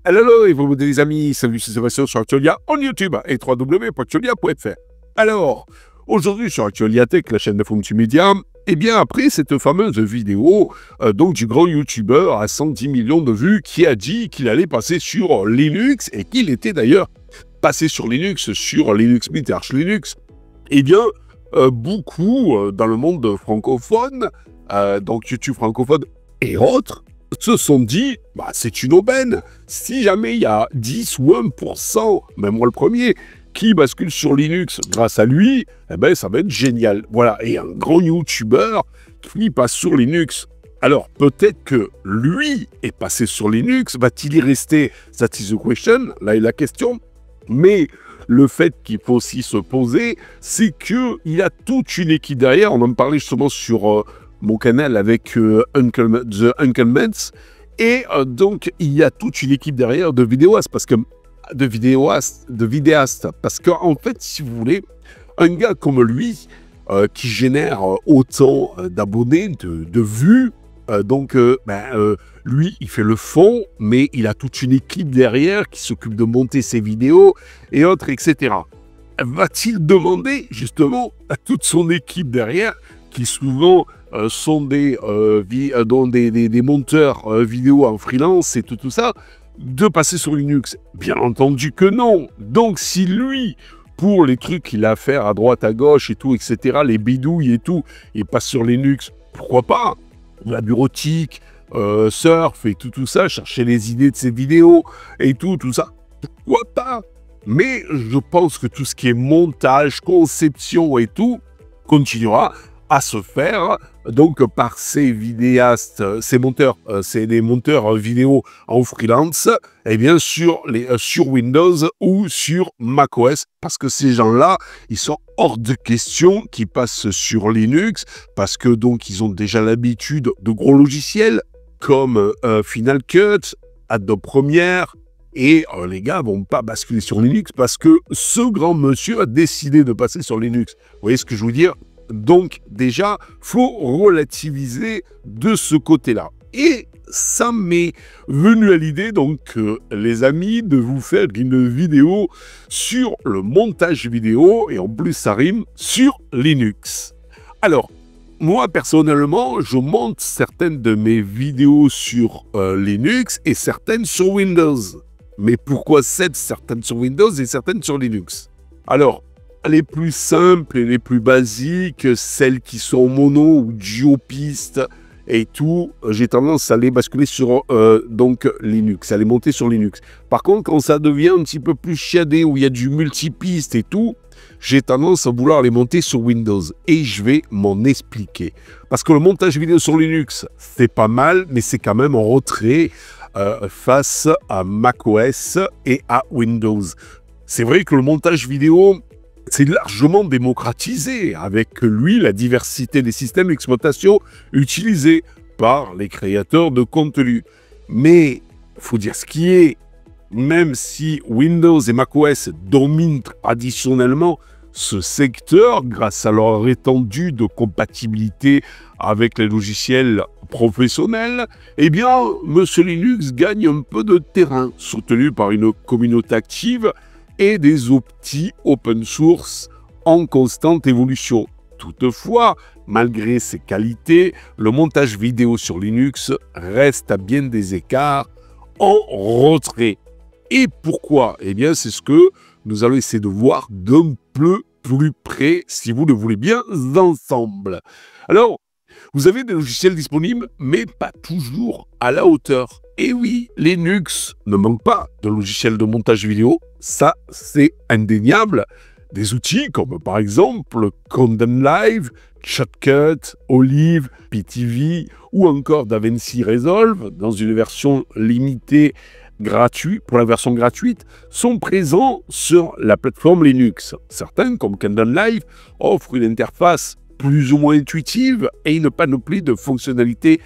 Hello et vous les amis, salut, c'est Sébastien sur Actualia en YouTube et www.actualia.fr. Alors, aujourd'hui sur Actualia Tech, la chaîne d'info multimédia, eh bien après cette fameuse vidéo donc du grand YouTuber à 110 millions de vues qui a dit qu'il allait passer sur Linux et qu'il était d'ailleurs passé sur Linux Mint et Arch Linux, eh bien beaucoup dans le monde francophone, donc YouTube francophone et autres, se sont dit, bah, c'est une aubaine. Si jamais il y a 10 ou 1%, même moi le premier, qui bascule sur Linux grâce à lui, eh ben, ça va être génial. Voilà, et un grand YouTuber qui passe sur Linux. Alors, peut-être que lui est passé sur Linux, va-t-il y rester? That is the question, là est la question. Mais le fait qu'il faut aussi se poser, c'est qu'il a toute une équipe derrière. On en parlait justement sur mon canal avec The Uncle Mens. Et donc, il y a toute une équipe derrière de vidéastes, parce qu'en fait, si vous voulez, un gars comme lui, qui génère autant d'abonnés, de vues, lui, il fait le fond, mais il a toute une équipe derrière qui s'occupe de monter ses vidéos et autres, etc. Va-t-il demander justement à toute son équipe derrière, qui souvent sont des monteurs vidéo en freelance et tout ça, de passer sur Linux? Bien entendu que non. Donc si lui, pour les trucs qu'il a à faire à droite, à gauche et tout, etc., les bidouilles et tout, il passe sur Linux, pourquoi pas? La bureautique, surf et tout ça, chercher les idées de ses vidéos et tout ça, pourquoi pas? Mais je pense que tout ce qui est montage, conception et tout, continuera à se faire donc par ces vidéastes, ces monteurs, c'est des monteurs vidéo en freelance, et bien sur Windows ou sur macOS, parce que ces gens-là, ils sont hors de question qu'ils passent sur Linux, parce que donc ils ont déjà l'habitude de gros logiciels comme Final Cut, Adobe Premiere. Et les gars vont pas basculer sur Linux parce que ce grand monsieur a décidé de passer sur Linux. Vous voyez ce que je veux dire? Donc déjà, faut relativiser de ce côté-là. Et ça m'est venu à l'idée, donc les amis, de vous faire une vidéo sur le montage vidéo, et en plus ça rime, sur Linux. Alors, moi personnellement, je monte certaines de mes vidéos sur Linux et certaines sur Windows. Mais pourquoi certaines sur Windows et certaines sur Linux? Alors, les plus simples et les plus basiques, celles qui sont mono ou duo piste et tout, j'ai tendance à les basculer sur donc Linux, à les monter sur Linux. Par contre, quand ça devient un petit peu plus chiadé, où il y a du multipiste et tout, j'ai tendance à vouloir les monter sur Windows. Et je vais m'en expliquer. Parce que le montage vidéo sur Linux, c'est pas mal, mais c'est quand même en retrait face à macOS et à Windows. C'est vrai que le montage vidéo, c'est largement démocratisé, avec lui la diversité des systèmes d'exploitation utilisés par les créateurs de contenu. Mais il faut dire ce qui est, même si Windows et macOS dominent traditionnellement ce secteur grâce à leur étendue de compatibilité avec les logiciels professionnels, eh bien, Monsieur Linux gagne un peu de terrain, soutenu par une communauté active et des outils open source en constante évolution. Toutefois, malgré ses qualités, le montage vidéo sur Linux reste à bien des écarts en retrait. Et pourquoi? Eh bien, c'est ce que nous allons essayer de voir d'un peu plus près, si vous le voulez bien, ensemble. Alors, vous avez des logiciels disponibles, mais pas toujours à la hauteur. Et oui, Linux ne manque pas de logiciels de montage vidéo, ça c'est indéniable. Des outils comme par exemple Condem Live, Shotcut, Olive, PTV ou encore DaVinci Resolve dans une version limitée gratuite, pour la version gratuite, sont présents sur la plateforme Linux. Certains, comme Condem Live, offrent une interface plus ou moins intuitive et une panoplie de fonctionnalités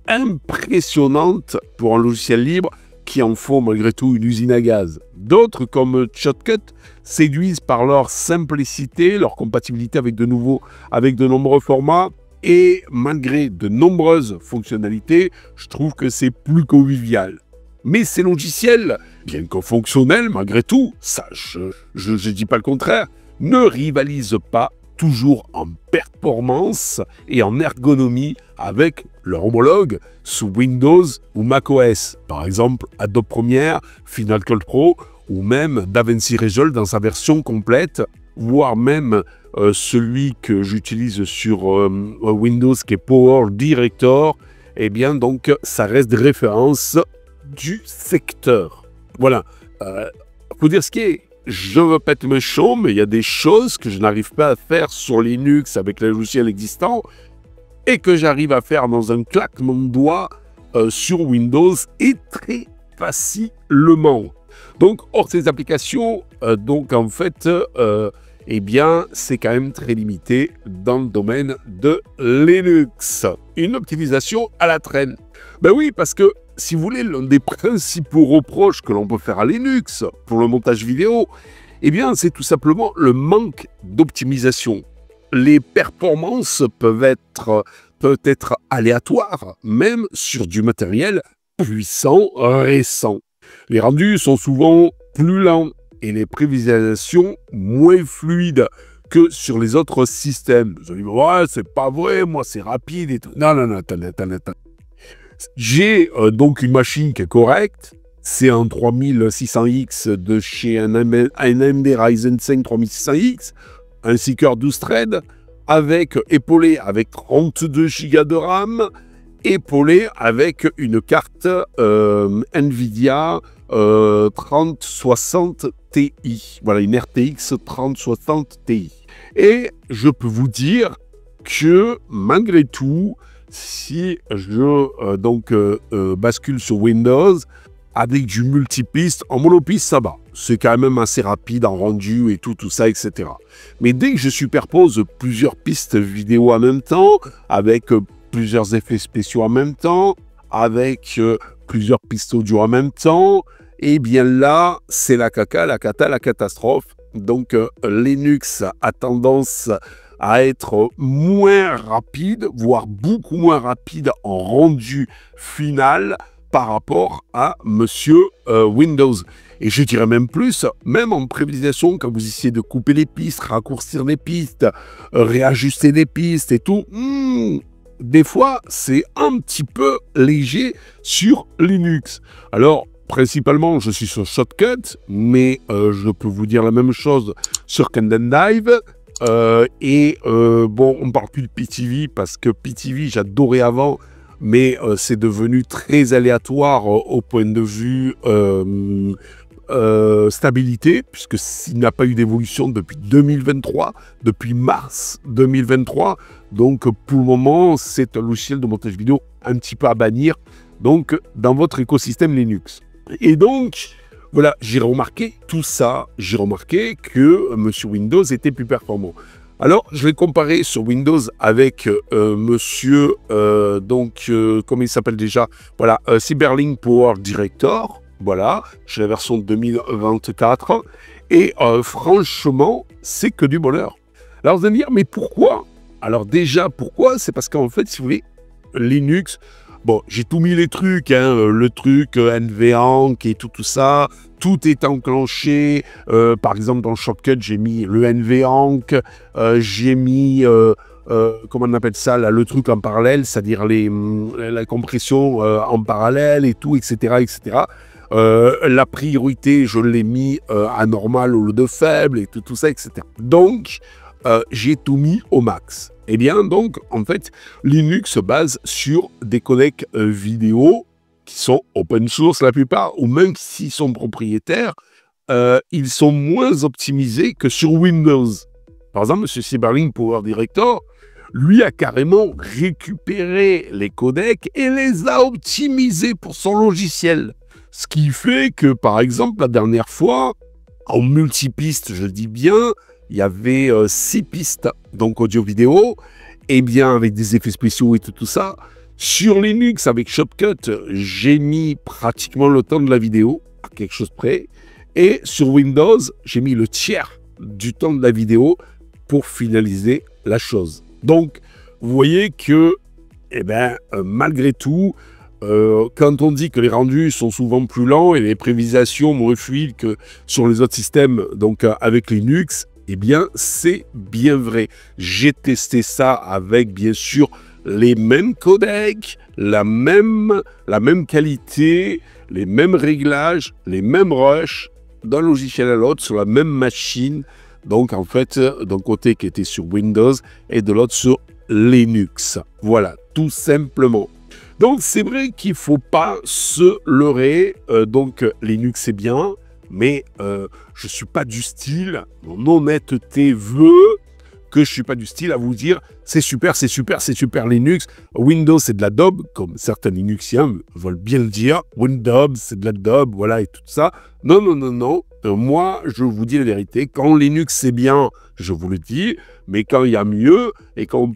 impressionnantes pour un logiciel libre qui en font malgré tout une usine à gaz. D'autres, comme Shotcut, séduisent par leur simplicité, leur compatibilité avec de nombreux formats, et malgré de nombreuses fonctionnalités, je trouve que c'est plus convivial. Mais ces logiciels, bien que fonctionnels malgré tout, ça je dis pas le contraire, ne rivalisent pas toujours en performance et en ergonomie avec leur homologue sous Windows ou macOS. Par exemple, Adobe Premiere, Final Cut Pro ou même DaVinci Resolve dans sa version complète, voire même celui que j'utilise sur Windows qui est Power Director. Eh bien, donc, ça reste des références du secteur. Voilà. Faut dire ce qui est. Je veux pas être méchant, mais il y a des choses que je n'arrive pas à faire sur Linux avec les logiciels existants et que j'arrive à faire dans un claquement de doigts sur Windows et très facilement. Donc, hors ces applications, donc en fait, eh bien, c'est quand même très limité dans le domaine de Linux. Une optimisation à la traîne. Ben oui, parce que si vous voulez, l'un des principaux reproches que l'on peut faire à Linux pour le montage vidéo, eh bien, c'est tout simplement le manque d'optimisation. Les performances peuvent être aléatoires, même sur du matériel puissant récent. Les rendus sont souvent plus lents et les prévisualisations moins fluides que sur les autres systèmes. Vous allez me dire, ouais, c'est pas vrai, moi c'est rapide et tout. Non, attends. J'ai donc une machine qui est correcte, c'est un 3600X de chez un AMD Ryzen 5 3600X, un Seeker 12 threads, épaulé avec 32 Go de RAM, épaulé avec une carte NVIDIA 3060 Ti. Voilà, une RTX 3060 Ti. Et je peux vous dire que malgré tout, si je bascule sur Windows avec du multipiste, en monopiste ça va. C'est quand même assez rapide en rendu et tout ça, etc. Mais dès que je superpose plusieurs pistes vidéo en même temps, avec plusieurs effets spéciaux en même temps, avec plusieurs pistes audio en même temps, et bien là, c'est la catastrophe. Donc Linux a tendance à être moins rapide, voire beaucoup moins rapide en rendu final par rapport à monsieur Windows. Et je dirais même plus, même en prévisualisation, quand vous essayez de couper les pistes, raccourcir les pistes, réajuster les pistes et tout, des fois, c'est un petit peu léger sur Linux. Alors, principalement, je suis sur Shotcut, mais je peux vous dire la même chose sur Kdenlive. Bon, on ne parle plus de PTV parce que PTV, j'adorais avant, mais c'est devenu très aléatoire au point de vue stabilité, puisque s'il n'a pas eu d'évolution depuis 2023, depuis mars 2023, donc pour le moment, c'est un logiciel de montage vidéo un petit peu à bannir, donc dans votre écosystème Linux. Et donc, voilà, j'ai remarqué tout ça, j'ai remarqué que monsieur Windows était plus performant. Alors, je vais comparer sur Windows avec monsieur, comment il s'appelle déjà? Voilà, Cyberlink Power Director. Voilà, j'ai la version 2024. Et franchement, c'est que du bonheur. Alors, vous allez me dire, mais pourquoi? Alors déjà, pourquoi? C'est parce qu'en fait, si vous voulez, Linux... Bon, j'ai tout mis les trucs, hein, le truc NVENC et tout ça, tout est enclenché. Par exemple, dans Shotcut, j'ai mis le NVENC, j'ai mis, comment on appelle ça, là, le truc en parallèle, c'est-à-dire la compression en parallèle et tout, etc., etc. La priorité, je l'ai mis à normal au lieu de faible et tout ça, etc. Donc, j'ai tout mis au max. Eh bien, donc, en fait, Linux se base sur des codecs vidéo qui sont open source la plupart, ou même s'ils sont propriétaires, ils sont moins optimisés que sur Windows. Par exemple, M. Cyberlink Power Director, lui a carrément récupéré les codecs et les a optimisés pour son logiciel. Ce qui fait que, par exemple, la dernière fois, en multipiste, je dis bien, il y avait 6 pistes, donc audio-vidéo, et bien avec des effets spéciaux et tout ça. Sur Linux, avec Shotcut, j'ai mis pratiquement le temps de la vidéo, à quelque chose près. Et sur Windows, j'ai mis le tiers du temps de la vidéo pour finaliser la chose. Donc, vous voyez que, malgré tout, quand on dit que les rendus sont souvent plus lents et les prévisualisations moins fluides que sur les autres systèmes, donc avec Linux, eh bien, c'est bien vrai. J'ai testé ça avec, bien sûr, les mêmes codecs, la même qualité, les mêmes réglages, les mêmes rushs, d'un logiciel à l'autre, sur la même machine. Donc, en fait, d'un côté qui était sur Windows et de l'autre sur Linux. Voilà, tout simplement. Donc, c'est vrai qu'il ne faut pas se leurrer. Donc, Linux, c'est bien, mais je ne suis pas du style, mon honnêteté veut que je ne suis pas du style à vous dire c'est super, c'est super, c'est super Linux. Windows, c'est de la daube, comme certains Linuxiens veulent bien le dire. Windows, c'est de la daube, voilà, et tout ça. Non, non, non, non. Moi, je vous dis la vérité. Quand Linux, c'est bien, je vous le dis. Mais quand il y a mieux, et quand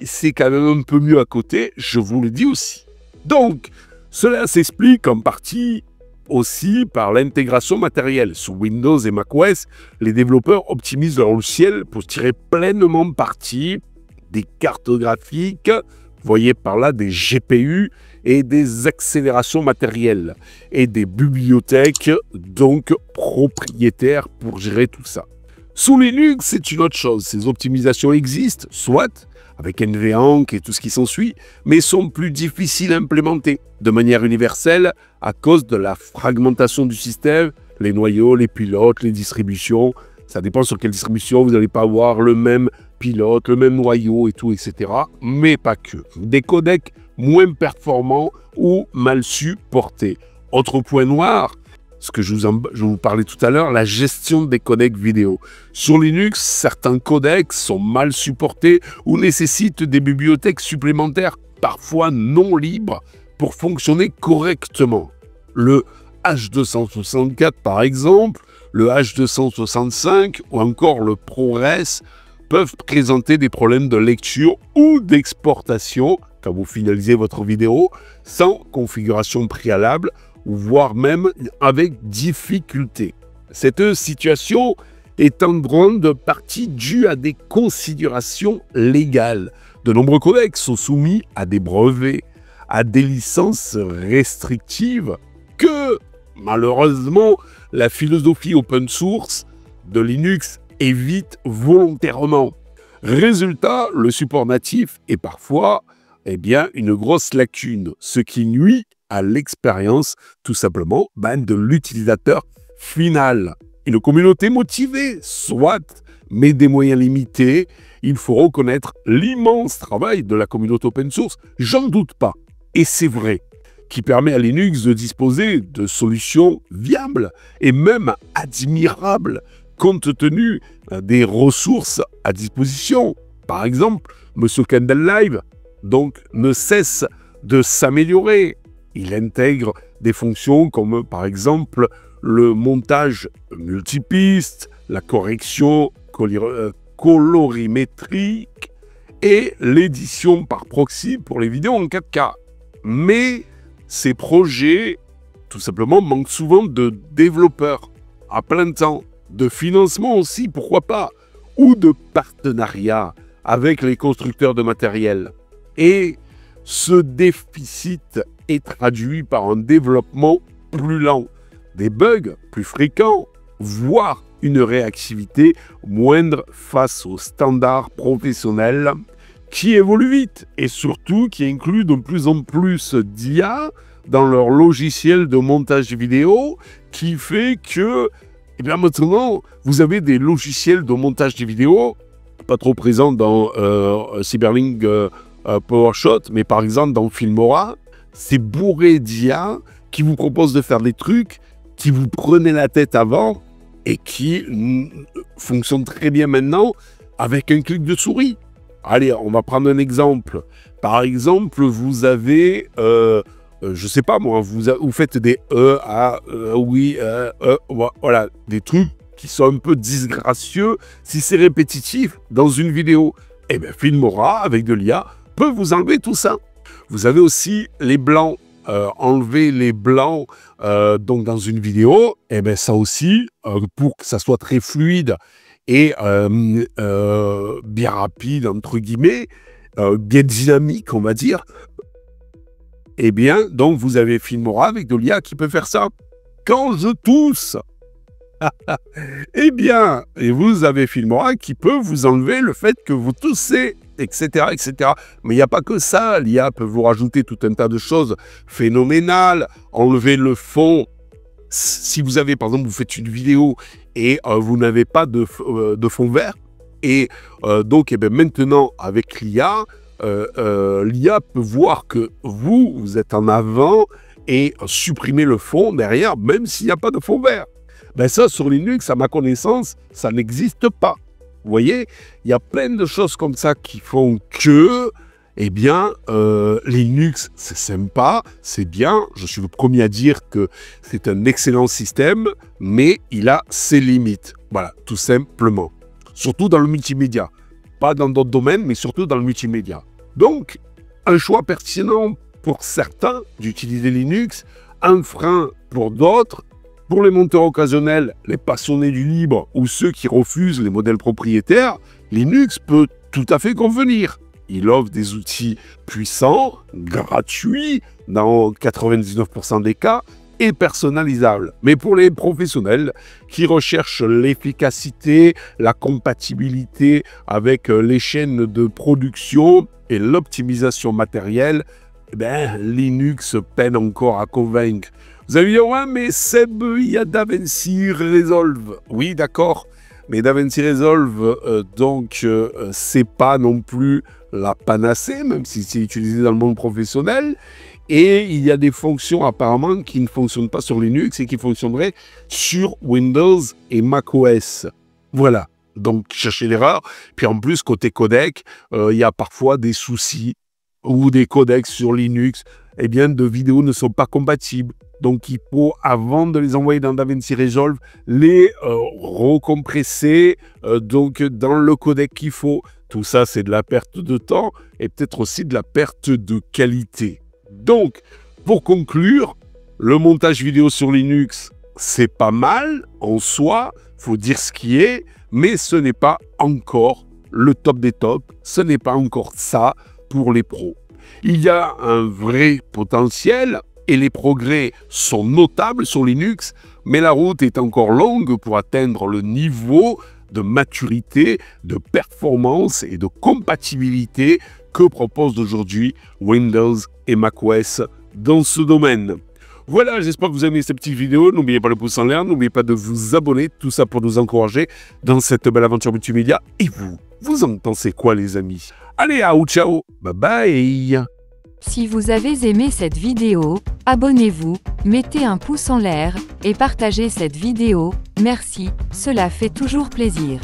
c'est quand même un peu mieux à côté, je vous le dis aussi. Donc, cela s'explique en partie aussi par l'intégration matérielle. Sous Windows et macOS, les développeurs optimisent leur logiciel pour tirer pleinement parti des cartes graphiques, vous voyez par là des GPU et des accélérations matérielles et des bibliothèques donc propriétaires pour gérer tout ça. Sous Linux, c'est une autre chose. Ces optimisations existent, soit avec NVENC et tout ce qui s'ensuit, mais sont plus difficiles à implémenter de manière universelle à cause de la fragmentation du système, les noyaux, les pilotes, les distributions. Ça dépend sur quelle distribution, vous n'allez pas avoir le même pilote, le même noyau et tout, etc. Mais pas que. Des codecs moins performants ou mal supportés. Autre point noir, ce que je vous parlais tout à l'heure, la gestion des codecs vidéo. Sur Linux, certains codecs sont mal supportés ou nécessitent des bibliothèques supplémentaires, parfois non libres, pour fonctionner correctement. Le H264 par exemple, le H265 ou encore le ProRes peuvent présenter des problèmes de lecture ou d'exportation quand vous finalisez votre vidéo sans configuration préalable, voire même avec difficulté. Cette situation est en grande partie due à des considérations légales. De nombreux codecs sont soumis à des brevets, à des licences restrictives que, malheureusement, la philosophie open source de Linux évite volontairement. Résultat, le support natif est parfois une grosse lacune, ce qui nuit à l'expérience tout simplement de l'utilisateur final. Une communauté motivée, soit, mais des moyens limités, il faut reconnaître l'immense travail de la communauté open source, j'en doute pas. Et c'est vrai, qui permet à Linux de disposer de solutions viables et même admirables compte tenu des ressources à disposition. Par exemple, Monsieur Candle Live donc, ne cesse de s'améliorer. Il intègre des fonctions comme par exemple le montage multipiste, la correction colorimétrique et l'édition par proxy pour les vidéos en 4K. Mais ces projets, tout simplement, manquent souvent de développeurs à plein temps, de financement aussi, pourquoi pas, ou de partenariat avec les constructeurs de matériel. Et ce déficit est traduit par un développement plus lent, des bugs plus fréquents, voire une réactivité moindre face aux standards professionnels qui évoluent vite et surtout qui incluent de plus en plus d'IA dans leur logiciel de montage vidéo qui fait que maintenant, vous avez des logiciels de montage de vidéo pas trop présents dans Cyberlink PowerShot, mais par exemple dans Filmora, c'est bourré d'IA qui vous propose de faire des trucs qui vous prenaient la tête avant et qui fonctionnent très bien maintenant avec un clic de souris. Allez, on va prendre un exemple. Par exemple, vous avez, je sais pas moi, vous faites des voilà, des trucs qui sont un peu disgracieux si c'est répétitif dans une vidéo. Eh bien, Filmora, avec de l'IA, peut vous enlever tout ça. Vous avez aussi les blancs. Enlever les blancs donc dans une vidéo, eh bien ça aussi, pour que ça soit très fluide et bien rapide, entre guillemets, bien dynamique, on va dire, Eh bien, donc vous avez Filmora avec de l'IA qui peut faire ça. Quand je tousse, eh bien, et vous avez Filmora qui peut vous enlever le fait que vous toussez, etc., etc. Mais il n'y a pas que ça. L'IA peut vous rajouter tout un tas de choses phénoménales, enlever le fond. Si vous avez, par exemple, vous faites une vidéo et vous n'avez pas de fond vert, et donc, eh bien, maintenant, avec l'IA, l'IA peut voir que vous êtes en avant et supprimer le fond derrière, même s'il n'y a pas de fond vert. Ben ça, sur Linux, à ma connaissance, ça n'existe pas. Vous voyez, il y a plein de choses comme ça qui font que, eh bien, Linux, c'est sympa, c'est bien. Je suis le premier à dire que c'est un excellent système, mais il a ses limites. Voilà, tout simplement. Surtout dans le multimédia. Pas dans d'autres domaines, mais surtout dans le multimédia. Donc, un choix pertinent pour certains d'utiliser Linux, un frein pour d'autres. Pour les monteurs occasionnels, les passionnés du libre ou ceux qui refusent les modèles propriétaires, Linux peut tout à fait convenir. Il offre des outils puissants, gratuits dans 99% des cas et personnalisables. Mais pour les professionnels qui recherchent l'efficacité, la compatibilité avec les chaînes de production et l'optimisation matérielle, eh bien, Linux peine encore à convaincre. Vous allez dire, ouais, mais Seb, il y a DaVinci Resolve. Oui, d'accord. Mais DaVinci Resolve, c'est pas non plus la panacée, même si c'est utilisé dans le monde professionnel. Et il y a des fonctions apparemment qui ne fonctionnent pas sur Linux et qui fonctionneraient sur Windows et macOS. Voilà. Donc, cherchez l'erreur. Puis en plus, côté codec, il y a parfois des soucis ou des codecs sur Linux, eh bien, de vidéos ne sont pas compatibles. Donc, il faut, avant de les envoyer dans DaVinci Resolve, les recompresser dans le codec qu'il faut. Tout ça, c'est de la perte de temps et peut-être aussi de la perte de qualité. Donc, pour conclure, le montage vidéo sur Linux, c'est pas mal en soi, faut dire ce qui est, mais ce n'est pas encore le top des tops, ce n'est pas encore ça pour les pros. Il y a un vrai potentiel et les progrès sont notables sur Linux, mais la route est encore longue pour atteindre le niveau de maturité, de performance et de compatibilité que proposent aujourd'hui Windows et macOS dans ce domaine. Voilà, j'espère que vous avez aimé cette petite vidéo. N'oubliez pas le pouce en l'air, n'oubliez pas de vous abonner, tout ça pour nous encourager dans cette belle aventure multimédia. Et vous en pensez quoi les amis? Allez, ciao, bye bye. Si vous avez aimé cette vidéo, abonnez-vous, mettez un pouce en l'air et partagez cette vidéo. Merci, cela fait toujours plaisir.